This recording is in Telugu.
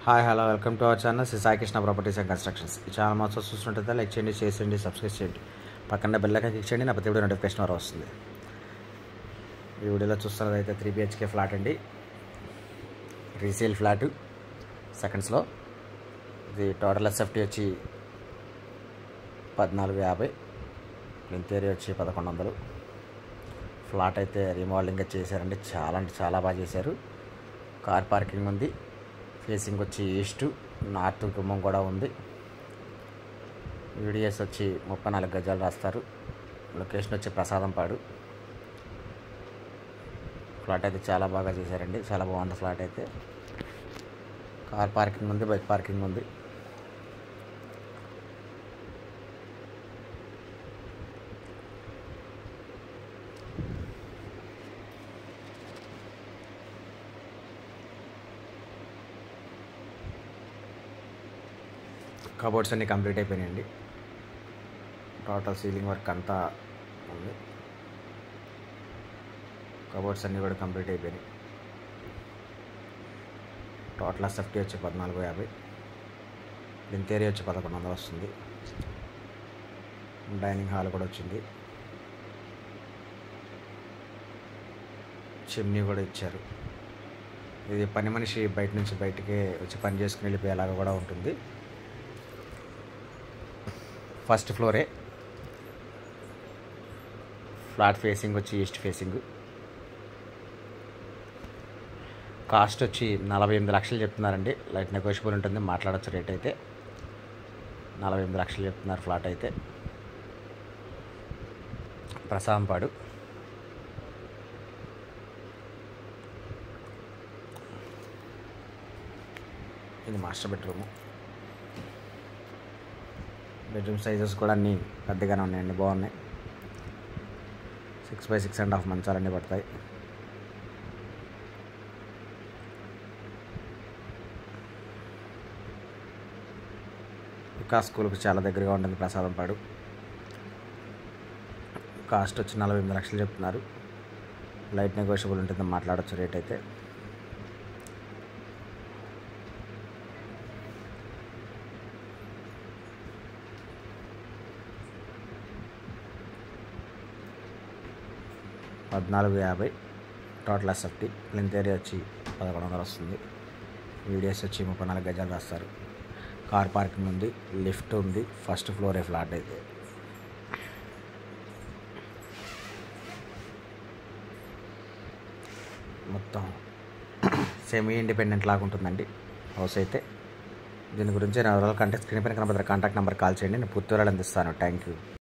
Hi hello welcome to our channel Sri Sai Krishna properties and constructions. ఈ ఛానల్ మాత్రం చూస్తుంటే లైక్ చేయండి, షేర్ చేయండి, సబ్స్క్రైబ్ చేయండి, పక్కన బెల్ ఐకాన్ క్లిక్ చేయండి. నా ప్రతి వీడియో నోటిఫికేషన్ ద్వారా వస్తుంది. ఈ వీడియోలో చూస్తున్నది అయితే 3 BHK ఫ్లాట్ అండి, రీసేల్ ఫ్లాట్ సెకండ్స్లో. ఇది టోటల్ ఎస్ఎఫ్టీ వచ్చి 1450, లెంత్ ఏరియా వచ్చి 1100. ఫ్లాట్ అయితే రీమోడలింగ్ చేశారండి, చాలా అంటే చాలా బాగా చేశారు. కార్ పార్కింగ్ ఉంది, ఫేసింగ్ వచ్చి ఈస్ట్ నార్త్ గుమ్మం కూడా ఉంది. యూడిఎస్ వచ్చి 34 గజాలు రాస్తారు. లొకేషన్ వచ్చి ప్రసాదంపాడు. ఫ్లాట్ అయితే చాలా బాగా చేశారండి, చాలా బాగుంది ఫ్లాట్ అయితే. కార్ పార్కింగ్ ఉంది, బైక్ పార్కింగ్ ఉంది. కబోర్డ్స్ అన్నీ కంప్లీట్ అయిపోయినాయండి. టోటల్ సీలింగ్ వర్క్ అంతా ఉంది. కబోర్డ్స్ అన్నీ కూడా కంప్లీట్ అయిపోయినాయి. టోటల్ ఎస్ఎఫ్టీ వచ్చి 1450, లెంత్ ఏరియా వచ్చి 1100 వస్తుంది. డైనింగ్ హాల్ కూడా వచ్చింది, చిమ్నీ కూడా ఇచ్చారు. ఇది పని మనిషి బయట నుంచి బయటికి వచ్చి పని చేసుకుని వెళ్ళిపోయేలాగా కూడా ఉంటుంది. ఫస్ట్ ఫ్లోరే. ఫ్లాట్ ఫేసింగ్ వచ్చి ఈస్ట్ ఫేసింగ్. కాస్ట్ వచ్చి 48 లక్షలు చెప్తున్నారండి. లైట్ నెగోషియబుల్ ఉంటుంది, మాట్లాడచ్చు. రేట్ అయితే 48 లక్షలు చెప్తున్నారు. ఫ్లాట్ అయితే ప్రసాదంపాడు. ఇది మాస్టర్ బెడ్రూము. బెడ్రూమ్ సైజెస్ కూడా అన్నీ పెద్దగానే ఉన్నాయండి, బాగున్నాయి. 6x6.5 మంచాలన్నీ పడతాయి. వికాస్ స్కూల్కి చాలా దగ్గరగా ఉంటుంది ప్రసాదంపాడు. కాస్ట్ వచ్చి 48 లక్షలు చెప్తున్నారు. లైట్ నెగోషియబుల్ ఉంటుంది, మాట్లాడచ్చు. రేట్ అయితే $1450. Total SFT. లెంత్ ఏరియా వచ్చి 1100 వస్తుంది. యూడిఎస్ వచ్చి 34 గజాలు రాస్తారు. కార్ పార్కింగ్ ఉంది, లిఫ్ట్ ఉంది. ఫస్ట్ ఫ్లోరే ఫ్లాట్ అయితే. మొత్తం సెమీ ఇండిపెండెంట్ లాగా ఉంటుందండి హౌస్ అయితే. దీని గురించి నా వివరాలు కంటే స్క్రీన్ పైన కనబడుతున్న కాంటాక్ట్ నెంబర్ కాల్ చేయండి, నేను పూర్తి వివరాలు అందిస్తాను. Thank you.